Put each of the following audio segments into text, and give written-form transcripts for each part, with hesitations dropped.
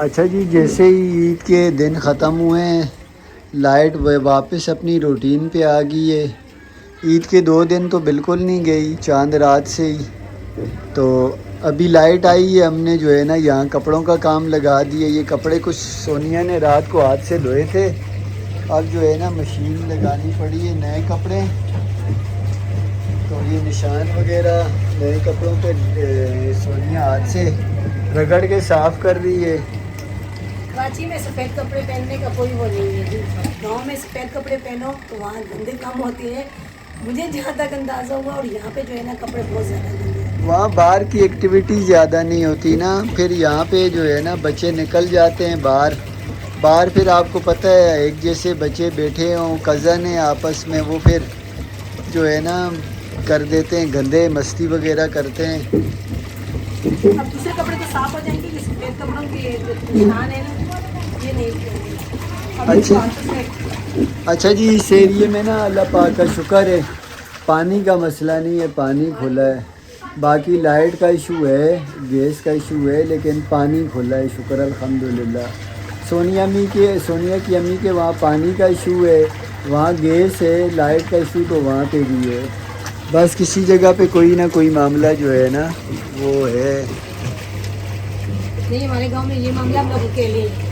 اچھا جی، جیسے ہی عید کے دن ختم ہوئے ہیں لائٹ واپس اپنی روٹین پہ آ گئی ہے۔ عید کے 2 دن تو بالکل نہیں گئی، چاند رات سے ہی۔ تو ابھی لائٹ آئی ہے، ہم نے جو ہے نا یہاں کپڑوں کا کام لگا دیا۔ یہ کپڑے کچھ سونیا نے رات کو ہاتھ سے دھوئے تھے، اب جو ہے نا مشین لگانی پڑی ہے نئے کپڑے۔ تو یہ نشان وغیرہ نئے کپڑوں پہ سونیا ہاتھ سے رگڑ کے صاف کر رہی ہے۔ کراچی میں سفید کپڑے پہننے کا کوئی وہ نہیں ہے، گاؤں میں سفید کپڑے پہنو تو وہاں گندے کام ہوتے ہیں، مجھے جہاں تک اندازہ ہوا، اور یہاں پہ جو ہے نا کپڑے بہت زیادہ گندے ہیں۔ وہاں باہر کی ایکٹیویٹی زیادہ نہیں ہوتی نا، پھر یہاں پہ جو ہے نا بچے نکل جاتے ہیں باہر پھر آپ کو پتہ ہے ایک جیسے بچے بیٹھے ہوں، کزن ہیں آپس میں، وہ پھر جو ہے نا کر دیتے ہیں گندے، مستی وغیرہ کرتے ہیں۔ اب دوسرے کپڑے تو صاف ہو جائیں گے، یہ سفید کپڑوں کے جو نشان ہے نا یہ نہیں پہننے۔ اچھا جی، اس ایریے میں نا اللہ پاک کا شکر ہے پانی کا مسئلہ نہیں ہے، پانی کھلا ہے۔ باقی لائٹ کا ایشو ہے، گیس کا ایشو ہے، لیکن پانی کھلا ہے، شکر الحمدللہ۔ سونیا کی امی کے وہاں پانی کا ایشو ہے، وہاں گیس ہے، لائٹ کا ایشو تو وہاں پہ بھی ہے۔ بس کسی جگہ پہ کوئی نہ کوئی معاملہ جو ہے نا وہ ہے۔ نہیں، ہمارے گاؤں میں یہ معاملہ ہم لوگ اکیلے ہیں۔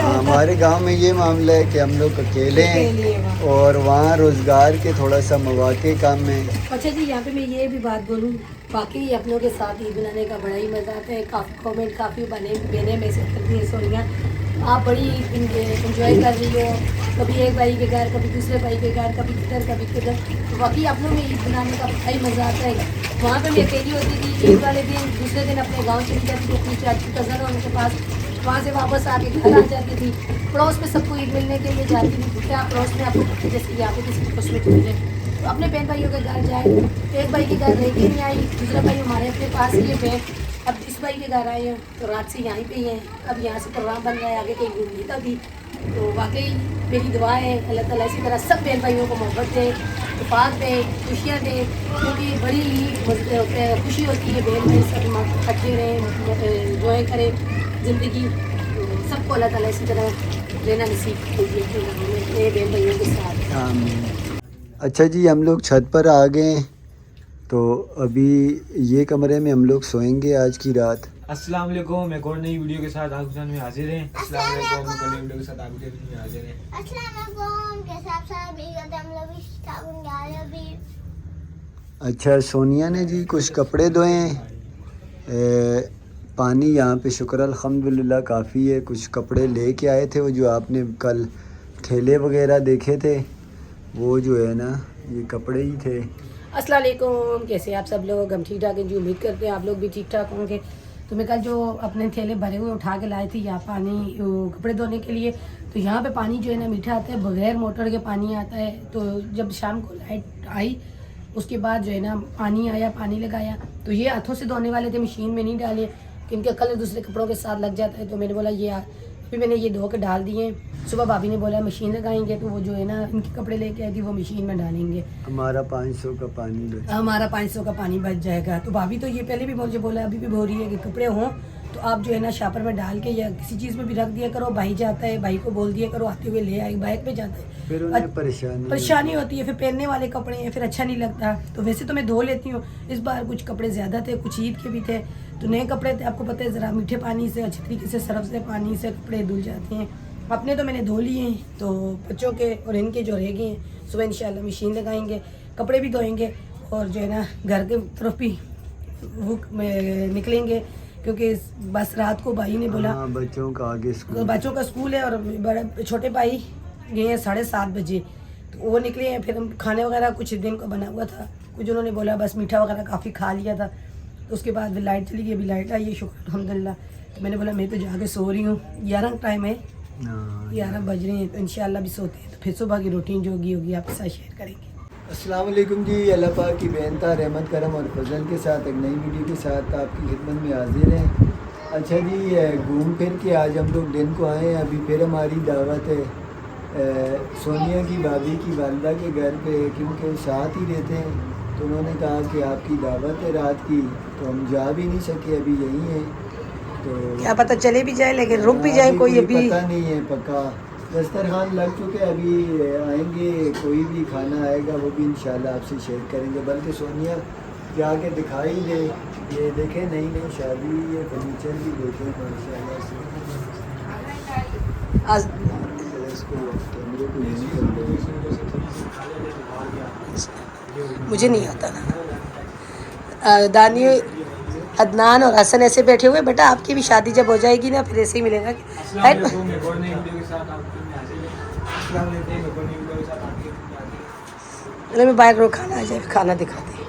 ہمارے گاؤں میں یہ معاملہ ہے کہ ہم لوگ اکیلے ہیں، اور وہاں روزگار کے تھوڑا سا مواقع کم ہیں۔ اچھا جی، یہاں پہ میں یہ بھی بات بولوں، باقی اپنوں کے ساتھ عید منانے کا بڑا ہی مزہ آتا ہے۔ کافی کامنٹ کافی بہنیں میسج کرتی ہیں، سونیا آپ بڑی انجوائے کر رہی ہو، کبھی ایک بھائی کے گھر، کبھی دوسرے بھائی کے گھر، کبھی کدھر کبھی کدھر۔ تو باقی اپنوں میں عید منانے کا بڑا ہی مزہ آتا ہے۔ وہاں پہ میں اکیلی ہوتی تھی، عید والے دن دوسرے دن اپنے گاؤں چلی جاتی تھی، اپنی چاچی کزن اور ان کے پاس، وہاں سے واپس آ کے گھر آ جاتی تھی۔ پڑوس میں سب کو عید ملنے کے لیے جاتی تھی، کیا پڑوس میں آپ کو جیسے یہاں پہ کسی پڑوس میں چل جائے تو اپنے بہن بھائیوں کے گھر جائے۔ ایک بھائی کے گھر رہ کے نہیں آئی، دوسرا بھائی ہمارے اپنے پاس ہی ہے، اب اس بھائی کے گھر آئے ہیں تو رات سے یہیں پہ ہی ہیں۔ اب یہاں سے پروگرام بن رہا ہے آگے کہیں گھومنے کا بھی، تو واقعی میری دعا ہے اللہ تعالیٰ اسی طرح سب بہن بھائیوں کو محبت دے، اتفاق دے، خوشیاں دے، کیونکہ بڑی ہی خوشی ہوتی ہے بہن بھائی سب اکٹھے رہیں، انجوائے کریں زندگی۔ سب کو اللہ تعالیٰ اسی طرح لینا نصیب کیجیے اپنے بہن بھائیوں کے ساتھ۔ آمین۔ اچھا جی، ہم لوگ چھت پر آ گئے ہیں، تو ابھی یہ کمرے میں ہم لوگ سوئیں گے آج کی رات۔ السلام علیکم، ایک اور نئی ویڈیو کے ساتھ آپ میں حاضر ہیں۔ السلام علیکم، ایک اور نئی ویڈیو کے ساتھ آپ میں حاضر ہیں۔ السلام علیکم، کیسے آپ سب ہم لوگ ابھی۔ اچھا، سونیا نے جی کچھ کپڑے دھوئے ہیں، پانی یہاں پہ شکر الحمدللہ کافی ہے۔ کچھ کپڑے لے کے آئے تھے، وہ جو آپ نے کل تھیلے وغیرہ دیکھے تھے، وہ جو ہے نا یہ کپڑے ہی تھے۔ السلام علیکم، کیسے آپ سب لوگ؟ ہم ٹھیک ٹھاک ہیں جی، امید کرتے ہیں آپ لوگ بھی ٹھیک ٹھاک ہوں گے۔ تو میں کل جو اپنے تھیلے بھرے ہوئے اٹھا کے لائی تھی یہاں پانی کپڑے دھونے کے لیے، تو یہاں پہ پانی جو ہے نا میٹھا آتا ہے، بغیر موٹر کے پانی آتا ہے۔ تو جب شام کو لائٹ آئی اس کے بعد جو ہے نا پانی آیا، پانی لگایا، تو یہ ہاتھوں سے دھونے والے تھے، مشین میں نہیں ڈالے کہ ان کا کلر دوسرے کپڑوں کے ساتھ لگ جاتا ہے۔ تو میں نے بولا یہ پھر میں نے یہ دھو کے ڈال دیے۔ صبح بھابھی نے بولا مشین لگائیں گے، تو وہ جو ہے نا ان کے کپڑے لے کے آئی تھی وہ مشین میں ڈالیں گے، ہمارا 500 کا پانی بچا، ہمارا 500 کا پانی بچ جائے گا۔ تو بھابھی تو یہ پہلے بھی مجھے بولا، ابھی بھی بول رہی ہے کہ کپڑے ہوں تو آپ جو ہے نا شاپر میں ڈال کے یا کسی چیز میں بھی رکھ دیا کرو، بھائی جاتا ہے بھائی کو بول دیا کرو آتے ہوئے لے آئے، بائک پہ جاتا ہے، پھر انہیں پریشانی ہوتی ہے، پھر پہننے والے کپڑے ہیں پھر اچھا نہیں لگتا۔ تو ویسے تو میں دھو لیتی ہوں، اس بار کچھ کپڑے زیادہ تھے، کچھ عید کے بھی تھے، تو نئے کپڑے تھے، آپ کو پتہ ہے ذرا میٹھے پانی سے اچھی طریقے سے سرف سے پانی سے کپڑے دھل جاتے ہیں۔ اپنے تو میں نے دھو لیے ہیں، تو بچوں کے اور ان کے جو رہ گئے ہیں صبح انشاءاللہ مشین لگائیں گے، کپڑے بھی دھوئیں گے، اور جو ہے نا گھر کے طرف بھی نکلیں گے، کیونکہ بس رات کو بھائی نے بولا بچوں کا آگے بچوں کا اسکول ہے، اور بڑے چھوٹے بھائی گئے ہیں 7:30 بجے، تو وہ نکلے ہیں۔ پھر ہم کھانے وغیرہ کچھ دن کو بنا ہوا تھا، کچھ انہوں نے بولا بس میٹھا وغیرہ کافی کھا لیا تھا، تو اس کے بعد پھر لائٹ چلی گئی، ابھی لائٹ آئی ہے شکر الحمدللہ۔ تو میں نے بولا میں تو جا کے سو رہی ہوں، 11 ٹائم ہے، 11 بج رہے ہیں، تو انشاءاللہ بھی سوتے ہیں، تو پھر صبح کی روٹین جو ہوگی آپ کے ساتھ شیئر کریں گے۔ السلام علیکم جی، اللہ پاک کی بہنتا رحمت کرم اور فضل کے ساتھ ایک نئی ویڈیو کے ساتھ آپ کی خدمت میں حاضر ہیں۔ اچھا جی، گھوم پھر کے آج ہم لوگ دن کو آئے ہیں، ابھی پھر ہماری دعوت ہے سونیا کی بھابھی کی والدہ کے گھر پہ، کیونکہ وہ ساتھ ہی رہتے ہیں، تو انہوں نے کہا کہ آپ کی دعوت ہے رات کی، تو ہم جا بھی نہیں سکے، ابھی یہیں ہیں۔ تو کیا پتہ چلے بھی جائے لیکن رک بھی جائے کوئی ابھی پتہ نہیں ہے پکا. دسترخوان لگ چکے, ابھی آئیں گے, کوئی بھی کھانا آئے گا وہ بھی انشاءاللہ آپ سے شیئر کریں گے. بلکہ سونیا جا کے دکھائی دے, یہ دیکھیں نئی نئی شادی ہوئی ہے, فرنیچر بھی دیکھیں ماشاءاللہ سے. اس کو کیمرے کو یوز کر لیں. مجھے نہیں آتا نا. دانی عدنان اور حسن ایسے بیٹھے ہوئے, بیٹا آپ کی بھی شادی جب ہو جائے گی نا پھر ایسے ہی ملے گا. السلام علیکم, ایک اور نئی ویڈیو کے ساتھ آپ کے میں حاضر ہیں. السلام علیکم, ایک اور نئی ویڈیو کے ساتھ آپ کے میں حاضر ہیں. میں باہر رو کھانا آ جائے, کھانا دکھاتے ہیں.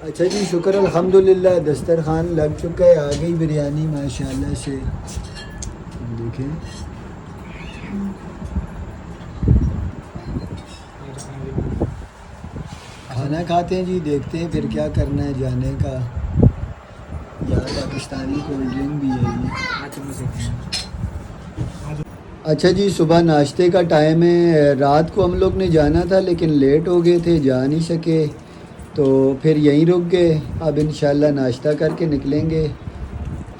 اچھا جی, شکر الحمدللہ, دسترخوان لگ چکا ہے, آ گئی بریانی ماشاءاللہ سے. دیکھیں کھانا کھاتے ہیں جی, دیکھتے ہیں پھر کیا کرنا ہے جانے کا. یہاں پاکستانی کولڈ ڈرنک بھی ہے جی. اچھا جی, صبح ناشتے کا ٹائم ہے. رات کو ہم لوگ نے جانا تھا لیکن لیٹ ہو گئے تھے, جا نہیں سکے, تو پھر یہیں رک گئے. اب انشاءاللہ ناشتہ کر کے نکلیں گے.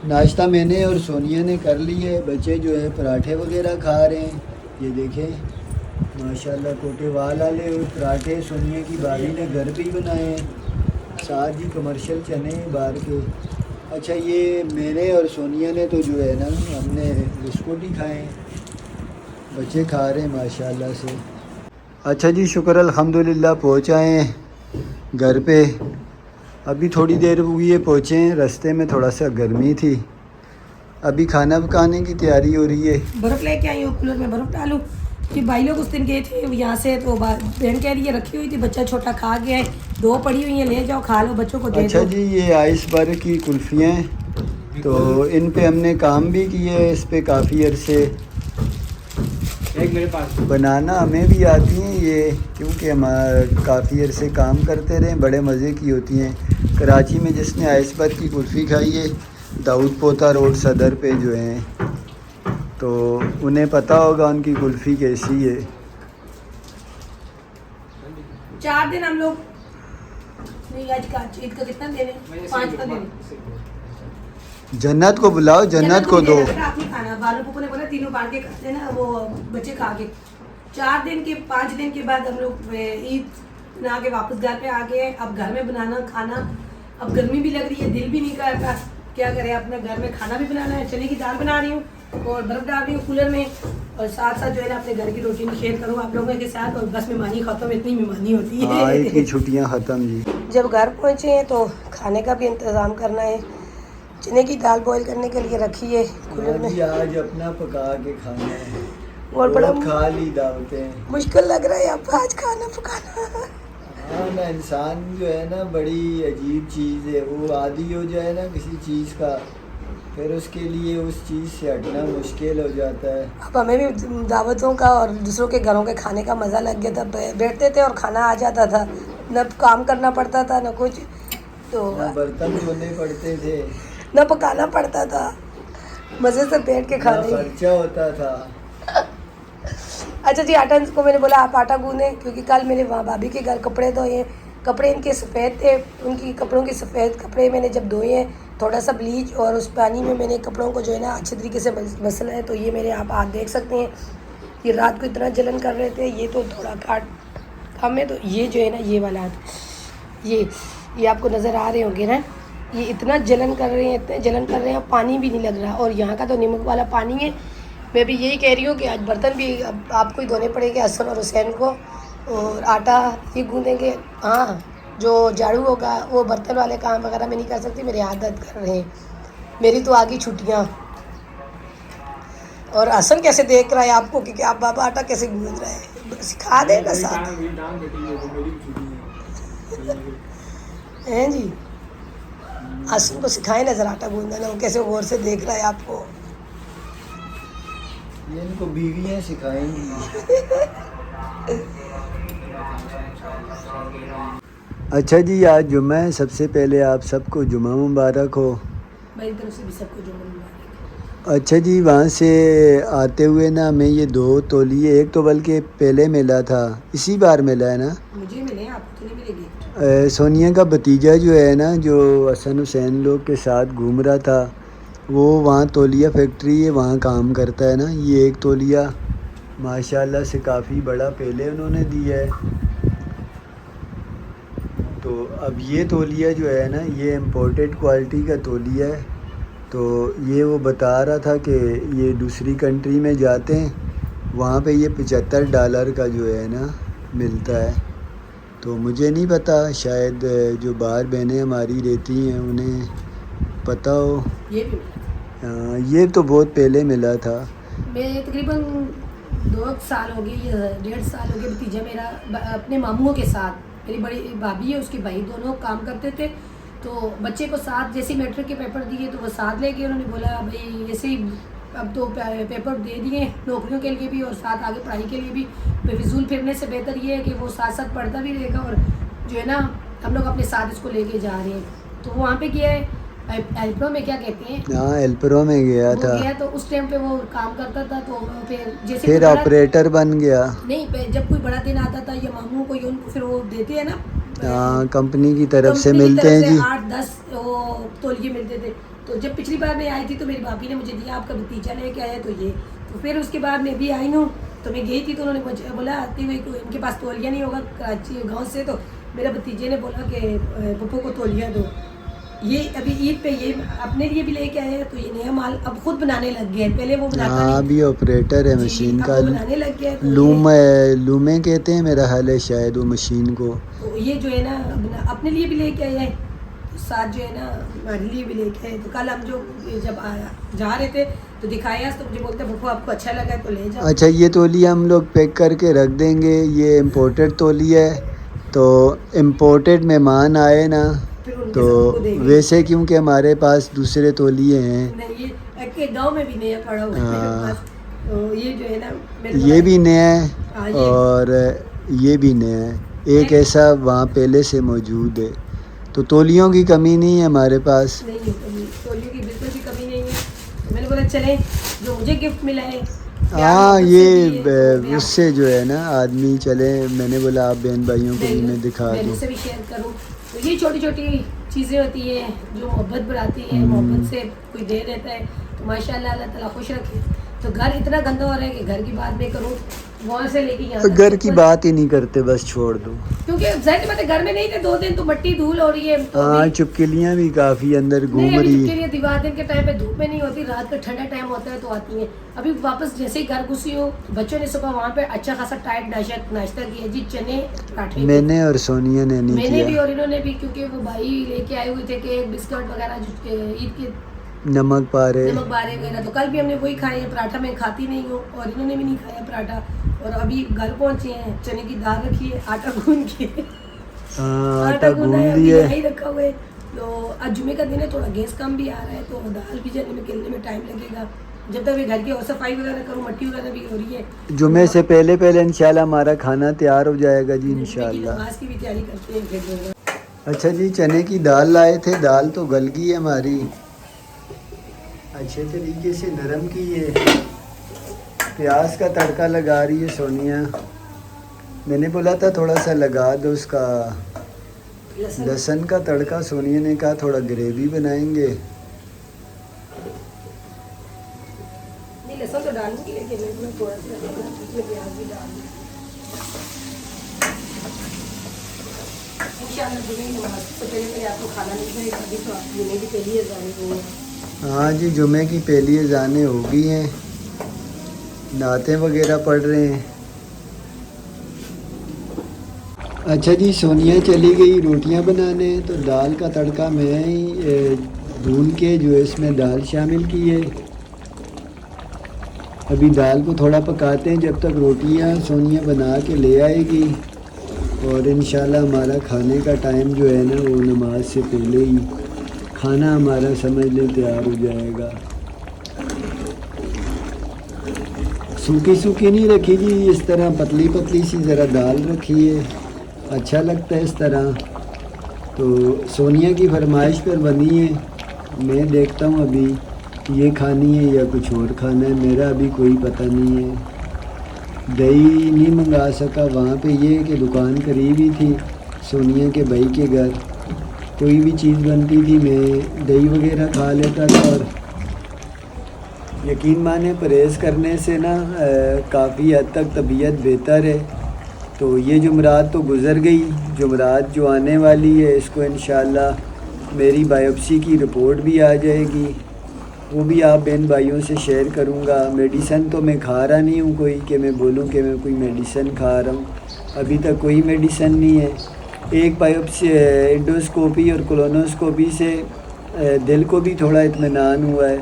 ناشتہ میں نے اور سونیا نے کر لی ہے. بچے جو ہے پراٹھے وغیرہ کھا رہے ہیں. یہ دیکھیں ماشاءاللہ کوٹے وال والے پراٹھے سونیا کی بھابھی نے گھر پہ ہی بنائے ہیں, ساتھ ہی کمرشل چنے باہر کے. اچھا, یہ میرے اور سونیا نے تو جو ہے نا ہم نے بسکٹ ہی کھائے ہیں, بچے کھا رہے ہیں ماشاءاللہ سے. اچھا جی, شکر الحمدللہ پہنچ آئے ہیں گھر پہ. ابھی تھوڑی دیر ہوئی ہے پہنچے ہیں. رستے میں تھوڑا سا گرمی تھی. ابھی کھانا پکانے کی تیاری ہو رہی ہے. برف لے کے آئی ہوں, کولر میں برف ڈالوں. کہ بھائی لوگ اس دن گئے تھے یہاں سے, تو بہن کہہ رہی ہے رکھی ہوئی تھی, بچہ چھوٹا کھا گیا ہے, 2 پڑی ہوئی ہیں, لے جاؤ کھا لو, بچوں کو دے دو. اچھا جی, یہ آئس بر کی کلفیاں ہیں, تو ان پہ ہم نے کام بھی کیے ہے اس پہ کافی عرصے. ایک میرے پاس بنانا ہمیں بھی آتی ہیں یہ, کیونکہ ہم کافی عرصے کام کرتے رہے. بڑے مزے کی ہوتی ہیں. کراچی میں جس نے آئس بر کی کلفی کھائی ہے, داؤد پوتا روڈ صدر پہ جو ہیں, تو انہیں پتہ ہوگا ان کی کلفی کیسی ہے. 4 دن ہم لوگ نہیں, آج کا عید کا کتنا دن ہے, 5 کا دن. جنت کو بلاؤ, جنت کو دو. آپ نہیں کھانا, بالو پپو نے بولا تینوں بانٹ کے کھاتے نا, وہ بچے کھا کے. 4 دن کے 5 دن کے بعد ہم لوگ عید بنا کے واپس گھر پہ آ گئے. اب گھر میں بنانا کھانا, اب گرمی بھی لگ رہی ہے, دل بھی نہیں کرتا, کیا کریں, اپنے گھر میں کھانا بھی بنانا ہے. چنے کی دال بنا رہی ہوں اور برف ڈال رہی ہوں کولر میں, اور ساتھ ساتھ جو ہے نا اپنے گھر کی روٹین شیئر کروں آپ لوگوں کے ساتھ. اور بس مہمانی ختم, اتنی مہمانی ہوتی ہے. عید کی چھٹیاں ختم جی. جب گھر پہنچے ہیں تو کھانے کا بھی انتظام کرنا ہے. چنے کی دال بوائل کرنے کے لیے رکھی ہے کولر میں. آج اپنا پکا کے کھانا ہے, اور بڑا کھا لی دعوتیں. مشکل لگ رہا ہے اب آج کھانا پکانا. ہاں نا, انسان جو ہے نا بڑی عجیب چیز ہے. وہ عادی ہو جائے نا کسی چیز کا, پھر اس کے لیے اس چیز سے ہٹنا مشکل ہو جاتا ہے. اب ہمیں بھی دعوتوں کا اور دوسروں کے گھروں کے کھانے کا مزہ لگ گیا تھا. بیٹھتے تھے اور کھانا آ جاتا تھا, نہ کام کرنا پڑتا تھا نہ کچھ, تو نہ برتن دھونے پڑتے تھے, نہ پکانا پڑتا تھا, مزے سے بیٹھ کے نہ کھانے. خرچہ ہوتا تھا. اچھا جی, آٹا کو میں نے بولا آپ آٹا گوندیں, کیونکہ کل میرے وہاں بھابھی کے گھر کپڑے دھوئے ہیں. کپڑے ان کے سفید تھے, ان کی کپڑوں کے سفید کپڑے میں نے جب دھوئے ہیں, تھوڑا سا بلیچ اور اس پانی میں نے کپڑوں کو جو ہے نا اچھے طریقے سے مسلا ہے. تو یہ میرے آپ دیکھ سکتے ہیں, یہ رات کو اتنا جلن کر رہے تھے. یہ تو تھوڑا کاٹ کم ہے, تو یہ جو ہے نا یہ والا یہ آپ کو نظر آ رہے ہوں گے نا, یہ اتنا جلن کر رہے ہیں, اتنے جلن کر رہے ہیں, پانی بھی نہیں لگ رہا. اور یہاں کا تو نمک والا پانی ہے. میں بھی یہی کہہ رہی ہوں کہ آج برتن بھی آپ کو ہی دھونے پڑیں گے, حسن اور حسین کو, اور آٹا یہ گوندیں گے. ہاں, جو جھاڑو ہوگا وہ برتن والے کام وغیرہ میں نہیں کر سکتی, میرے ہاتھ درد کر رہے ہیں. میری تو آگی چھٹیاں. اور حسن کیسے دیکھ رہا ہے آپ کو کہ آپ بابا آٹا کیسے گوند رہا ہے, سکھا دے نا ساتھ ہیں جی. حسن کو سکھائے نظر آٹا گوندنا, وہ کیسے غور سے دیکھ رہا ہے آپ کو. یہ ان کو بیویاں سکھائیں گی. اچھا جی, آج جمعہ ہے. سب سے پہلے آپ سب کو جمعہ مبارک ہو. میری طرف سے بھی سب کو جمعہ مبارک. اچھا جی, وہاں سے آتے ہوئے نا ہمیں یہ 2 تولیے, ایک تو بلکہ پہلے ملا تھا, اسی بار ملا ہے نا. مجھے ملے, آپ کو نہیں ملے گی. سونیا کا بھتیجا جو ہے نا, جو حسن حسین لوگ کے ساتھ گھوم رہا تھا, وہ وہاں تولیہ فیکٹری ہے وہاں کام کرتا ہے نا. یہ ایک تولیہ ماشاءاللہ سے کافی بڑا پہلے انہوں نے دیا ہے. تو اب یہ تولیہ جو ہے نا یہ امپورٹڈ کوالٹی کا تولیہ ہے. تو یہ وہ بتا رہا تھا کہ یہ دوسری کنٹری میں جاتے ہیں وہاں پہ یہ $75 کا جو ہے نا ملتا ہے. تو مجھے نہیں پتہ، شاید جو باہر بہنیں ہماری رہتی ہیں انہیں پتہ ہو. یہ بھی ملا. یہ تو بہت پہلے ملا تھا. میں تقریباً 2 سال ہو گئے یا 1.5 سال ہو گئے. بھتیجا میرا اپنے ماموں کے ساتھ، میری بڑی بھابھی ہے اس کے بھائی، دونوں کام کرتے تھے. تو بچے کو ساتھ جیسے میٹرک کے پیپر دیے تو وہ ساتھ لے گئے. انہوں نے بولا بھائی ایسے ہی اب تو پیپر دے دیے نوکریوں کے لیے بھی اور ساتھ آگے پڑھائی کے لیے بھی، بے فضول پھرنے سے بہتر یہ ہے کہ وہ ساتھ ساتھ پڑھتا بھی رہے گا. اور جو ہے نا ہم لوگ اپنے ساتھ اس کو لے کے جا رہے ہیں. تو وہاں پہ کیا ہے ہیلپروں میں کیا کہتے ہیں، ہاں ہیلپروں میں گیا وہ تھا. گیا تو اس ٹائم پہ وہ کام کرتا تھا. تو پھر جیسے پھر آپریٹر بن گیا. نہیں، جب کوئی بڑا دن آتا تھا یا ماموں کو ان کو پھر وہ دیتے ہیں نا ہاں کمپنی کی طرف سے کمپنی کی ملتے طرف ہیں سے جی. 8-10 وہ تولیے ملتے تھے. تو جب پچھلی بار میں آئی تھی تو میری بھابھی نے مجھے دیا، آپ کا بھتیجا لے کے آیا تو یہ. تو پھر اس کے بعد میں بھی آئی ہوں تو میں گئی تھی تو انہوں نے مجھے بولا آتی ہوئی ان کے پاس تولیہ نہیں ہوگا کراچی گاؤں سے. تو میرے بھتیجے نے بولا کہ پپو کو تولیہ دو. یہ ابھی عید پہ یہ اپنے لیے بھی لے کے آئے. تو یہ نیا مال اب خود بنانے لگ گیا ہے، پہلے وہ بناتا ہاں نہیں. ابھی آپریٹر ہے جی، مشین اب کا. وہ بنانے لگ گیا ہے. تو لومے کہتے ہیں میرا حال ہے شاید وہ مشین کو. تو یہ جو ہے نا اپنے لیے بھی لے کے آیا ہے، ساتھ جو ہے نا ہمارے لیے بھی لے کے آئے. تو کل ہم جو جب جا رہے تھے تو دکھایا تو مجھے بولتے پپو آپ کو اچھا لگا ہے تو لے جاؤ. اچھا یہ تولیہ ہم لوگ پیک کر کے رکھ دیں گے. یہ امپورٹڈ تولیہ ہے. تو امپورٹڈ مہمان آئے نا پھر ان کے تو سب کو دیں گے. ویسے کیونکہ ہمارے پاس دوسرے تولیے ہیں. نہیں یہ گاؤں میں بھی نیا پڑا ہوا ہے میرے پاس. تو یہ جو ہے نا یہ بھی نیا ہے ہاں، یہ اور یہ بھی نیا ہے. ایک ایسا وہاں پہلے سے موجود ہے. تو تولیوں کی کمی نہیں ہے ہمارے پاس. نہیں ہے، تولیے کی بالکل بھی کمی نہیں ہے. تو میں نے بولا چلیں جو مجھے گفٹ ملا ہے ہاں یہ اس سے جو ہے نا آدمی چلے. میں نے بولا آپ بہن بھائیوں کو بھی میں دکھا میں دوں. سے بھی شیئر کروں. تو یہ چھوٹی چھوٹی چیزیں ہوتی ہیں جو محبت بڑھاتی ہیں. محبت سے کوئی دے دیتا ہے تو ماشاء اللہ اللہ تعالیٰ خوش رکھے. تو گھر اتنا گندا ہو رہا ہے کہ گھر کی بات میں کروں وہاں سے لے کے یہاں تک گھر کی بات ہی نہیں کرتے، بس چھوڑ دو. کیونکہ ظاہر بات ہے گھر میں نہیں تھے 2 دن تو مٹی دھول ہو رہی ہے. تو ہاں چپکلیاں بھی کافی اندر نہیں گھوم ابھی رہی چپکلیاں دیوار دن کے ٹائم پہ دھوپ میں نہیں ہوتی، رات کا ٹھنڈا ٹائم ہوتا ہے تو آتی ہیں. ابھی واپس جیسے ہی گھر گھسی ہو بچوں نے صبح وہاں پہ اچھا خاصا ٹائٹ ناشتہ کیا جی. چنے پراٹھے میں نے اور سونیا نے نہیں میں نے بھی کیا. اور انہوں نے بھی، کیونکہ وہ بھائی لے کے آئے ہوئے تھے کیک بسکٹ وغیرہ جو عید کے نمک پارے. نمک بارے وغیرہ. تو کل بھی ہم نے وہی کھائے ہیں. پراٹھا میں کھاتی نہیں ہوں اور انہوں نے بھی نہیں کھایا پراٹھا. اور ابھی گھر پہنچے ہیں، چنے کی دال رکھی ہے، آٹا گوند کے آٹا گوندھا ہے گوند ابھی لیا. یہی رکھا ہوا ہے. تو آج جمعے کا دن ہے، تھوڑا گیس کم بھی آ رہا ہے تو دال بھی جلنے میں کلنے میں ٹائم لگے گا. جب تک میں گھر کی اور صفائی وغیرہ کروں، مٹی وغیرہ بھی ہو رہی ہے. جمعے سے پہلے انشاءاللہ ہمارا کھانا تیار ہو جائے گا جی جمعے کی انشاءاللہ. نماز کی بھی تیاری کرتے ہیں پھر جو ہے. اچھا جی چنے کی دال لائے تھے. دال تو گل گئی ہے ہماری اچھے طریقے سے نرم کی ہے. پیاز کا تڑکا لگا رہی ہے سونیا. میں نے بولا تھا تھوڑا سا لگا دو اس کا لہسن کا تڑکا. سونیا نے کہا تھوڑا گریوی بنائیں گے. نہیں لہسن تو ڈالوں گی لیکن میں تھوڑا سا پیاز بھی ڈال دوں. انشاءاللہ جمعے کی نماز سے پہلے پہلے آپ کو کھانا نہیں پڑے گا. ابھی تو آپ جمعے کی پہلی اذان ہوئی ہے. ہاں جی جمعے کی پہلی اذانیں ہو گئی ہیں. نعتیں وغیرہ پڑھ رہے ہیں. اچھا جی سونیا چلی گئی روٹیاں بنانے. تو دال کا تڑکا میں ہی بھون کے جو ہے اس میں دال شامل کی ہے. ابھی دال کو تھوڑا پکاتے ہیں جب تک روٹیاں سونیا بنا کے لے آئے گی. اور انشاءاللہ ہمارا کھانے کا ٹائم جو ہے نا وہ نماز سے پہلے ہی کھانا ہمارا سمجھ لیں تیار ہو جائے گا. سوکھی سوکھی نہیں رکھی جی، اس طرح پتلی پتلی سی ذرا دال رکھی ہے. اچھا لگتا ہے اس طرح. تو سونیا کی فرمائش پر بنی ہے. میں دیکھتا ہوں ابھی یہ کھانی ہے یا کچھ اور کھانا ہے. میرا ابھی کوئی پتہ نہیں ہے. دہی نہیں منگا سکا وہاں پہ. یہ کہ دکان قریب ہی تھی سونیا کے بھائی کے گھر. کوئی بھی چیز بنتی تھی میں دہی وغیرہ کھا لیتا تھا اور یقین مانیں پرہیز کرنے سے نا کافی حد تک طبیعت بہتر ہے. تو یہ جمعرات تو گزر گئی. جمعرات جو آنے والی ہے اس کو انشاءاللہ میری بایوپسی کی رپورٹ بھی آ جائے گی. وہ بھی آپ بہن بھائیوں سے شیئر کروں گا. میڈیسن تو میں کھا رہا نہیں ہوں کوئی کہ میں بولوں کہ میں کوئی میڈیسن کھا رہا ہوں. ابھی تک کوئی میڈیسن نہیں ہے. ایک بایوپسی انڈوسکوپی اور کولونوسکوپی سے دل کو بھی تھوڑا اطمینان ہوا ہے.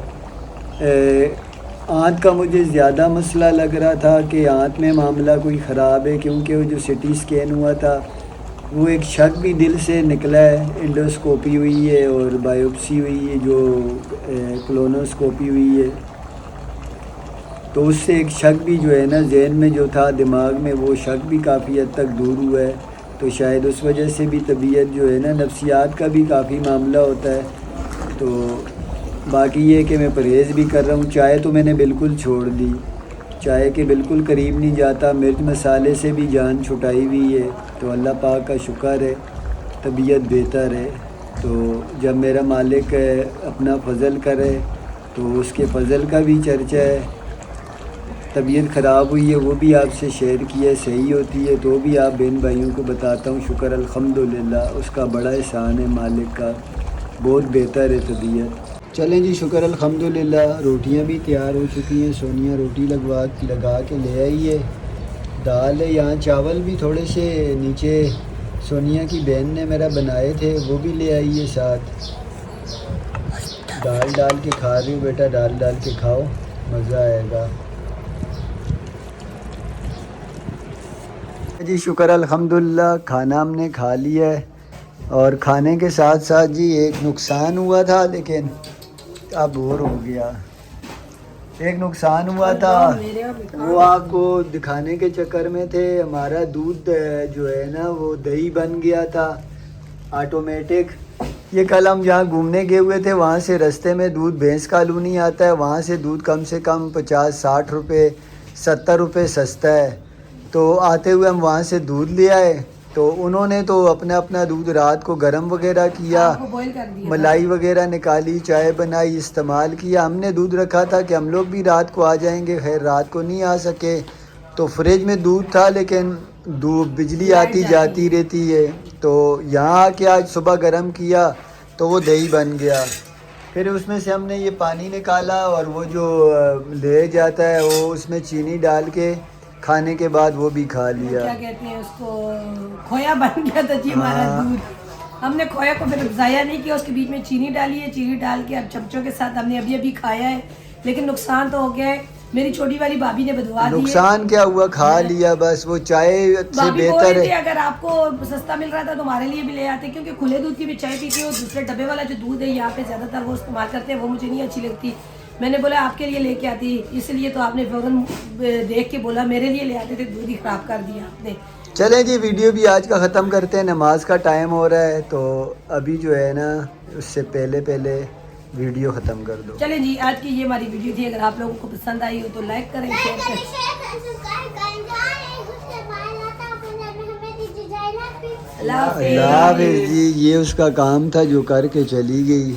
آنت کا مجھے زیادہ مسئلہ لگ رہا تھا کہ آنت میں معاملہ کوئی خراب ہے، کیونکہ وہ جو سٹی سکین ہوا تھا وہ ایک شک بھی دل سے نکلا ہے. انڈوسکوپی ہوئی ہے اور بایوپسی ہوئی ہے جو کولونوسکوپی ہوئی ہے، تو اس سے ایک شک بھی جو ہے نا ذہن میں جو تھا دماغ میں وہ شک بھی کافی حد تک دور ہوا ہے. تو شاید اس وجہ سے بھی طبیعت جو ہے نا نفسیات کا بھی کافی معاملہ ہوتا ہے. تو باقی یہ کہ میں پرہیز بھی کر رہا ہوں. چائے تو میں نے بالکل چھوڑ دی، چائے کے بالکل قریب نہیں جاتا. مرچ مسالے سے بھی جان چھٹائی ہوئی ہے. تو اللہ پاک کا شکر ہے طبیعت بہتر ہے. تو جب میرا مالک اپنا فضل کرے تو اس کے فضل کا بھی چرچا ہے. طبیعت خراب ہوئی ہے وہ بھی آپ سے شیئر کیا ہے، صحیح ہوتی ہے تو بھی آپ بہن بھائیوں کو بتاتا ہوں. شکر الحمدللہ، اس کا بڑا احسان ہے مالک کا، بہت بہتر ہے طبیعت. چلیں جی شکر الحمدللہ. روٹیاں بھی تیار ہو چکی ہیں. سونیا روٹی لگا کے لے آئی ہے. دال ہے یہاں، چاول بھی تھوڑے سے نیچے سونیا کی بہن نے میرا بنائے تھے وہ بھی لے آئی ہے ساتھ. دال ڈال کے کھا رہی ہوں بیٹا، دال ڈال کے کھاؤ مزہ آئے گا. جی شکر الحمدللہ کھانا ہم نے کھا لیا ہے. اور کھانے کے ساتھ ساتھ جی ایک نقصان ہوا تھا، لیکن اب بور ہو گیا. ایک نقصان ہوا تھا وہ آپ کو دکھانے کے چکر میں تھے. ہمارا دودھ جو ہے نا وہ دہی بن گیا تھا آٹومیٹک. یہ کل ہم جہاں گھومنے گئے ہوئے تھے وہاں سے رستے میں دودھ بھینس کالونی آتا ہے، وہاں سے دودھ کم سے کم 50-60 روپے 70 روپے سستا ہے. تو آتے ہوئے ہم وہاں سے دودھ لے آئے. تو انہوں نے تو اپنا دودھ رات کو گرم وغیرہ کیا، ملائی وغیرہ نکالی، چائے بنائی، استعمال کیا. ہم نے دودھ رکھا تھا کہ ہم لوگ بھی رات کو آ جائیں گے، خیر رات کو نہیں آ سکے. تو فریج میں دودھ تھا لیکن بجلی آتی جاتی رہتی ہے. تو یہاں آ کے آج صبح گرم کیا تو وہ دہی بن گیا. پھر اس میں سے ہم نے یہ پانی نکالا اور وہ جو لے جاتا ہے وہ اس میں چینی ڈال کے کھانے کے بعد وہ بھی کھا لیا. کیا کہتے ہیں اس کو، کھویا بن گیا تھا جی ہمارا دودھ. ہم نے کھویا کو پھر ضائع نہیں کیا، اس کے بیچ میں چینی ڈالی ہے. چینی ڈال کے اب چمچوں کے ساتھ ہم نے ابھی کھایا ہے. لیکن نقصان تو ہو گیا ہے. میری چھوٹی والی بھابھی نے بدوا دی. نقصان کیا ہوا، کھا لیا بس. وہ چائے سے بہتر ہے. اگر آپ کو سستا مل رہا تھا تو ہمارے لیے بھی لے آتے، کیونکہ کھلے دودھ کی بھی چائے پیتی ہوں. دوسرے ڈبے والا جو دودھ ہے یہاں پہ زیادہ تر وہ استعمال کرتے ہیں، وہ مجھے نہیں اچھی لگتی. میں نے بولا آپ کے لیے لے کے آتی، اس لیے تو آپ نے فوراً دیکھ کے بولا میرے لیے لے آتے تھے، دودھ ہی خراب کر دیا آپ نے. چلیں جی ویڈیو بھی آج کا ختم کرتے ہیں. نماز کا ٹائم ہو رہا ہے تو ابھی جو ہے نا اس سے پہلے ویڈیو ختم کر دو. چلیں جی آج کی یہ ہماری ویڈیو تھی. اگر آپ لوگوں کو پسند آئی ہو تو لائک کریں، شیئر کریں. اللہ حافظ جی. یہ اس کا کام تھا جو کر کے چلی گئی.